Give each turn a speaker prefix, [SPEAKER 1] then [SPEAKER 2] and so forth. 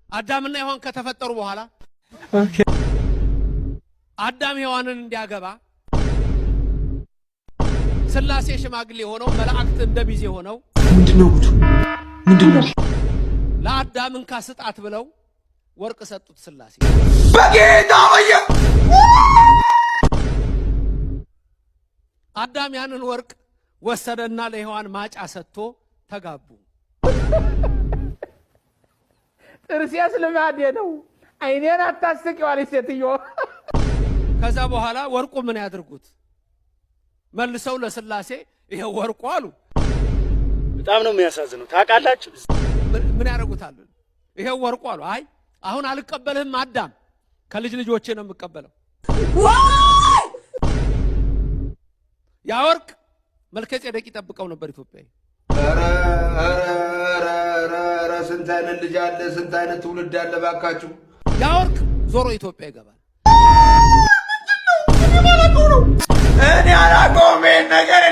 [SPEAKER 1] አዳምና ሔዋን ከተፈጠሩ በኋላ አዳም ሔዋንን እንዲያገባ ስላሴ ሽማግሌ ሆነው መላእክት እንደሚዜ ሆነው ምንድነው ለአዳም እንካ ስጣት ብለው ወርቅ ሰጡት ስላሴ በጌታ ወየ አዳም ያንን ወርቅ ወሰደና ለሔዋን ማጫ ሰጥቶ ተጋቡ
[SPEAKER 2] ጥርሲያስ ልማዴ ነው አይኔን አታስቂው አለች ሴትዮ
[SPEAKER 1] ከዛ በኋላ ወርቁ ምን ያድርጉት መልሰው ለስላሴ ይሄ ወርቁ አሉ
[SPEAKER 3] በጣም ነው የሚያሳዝነው ታውቃላችሁ
[SPEAKER 1] ምን ያደርጉታል ይሄ ወርቁ አሉ አይ አሁን አልቀበልህም አዳም ከልጅ ልጆቼ ነው የምቀበለው ያ ወርቅ መልከጼዴቅ ይጠብቀው ነበር ኢትዮጵያዊ
[SPEAKER 4] ኧረ ስንት አይነት ልጅ አለ ስንት አይነት ትውልድ አለ ባካችሁ
[SPEAKER 1] ያ ወርቅ ዞሮ ኢትዮጵያ ይገባል
[SPEAKER 4] እኔ አላቆም ነገር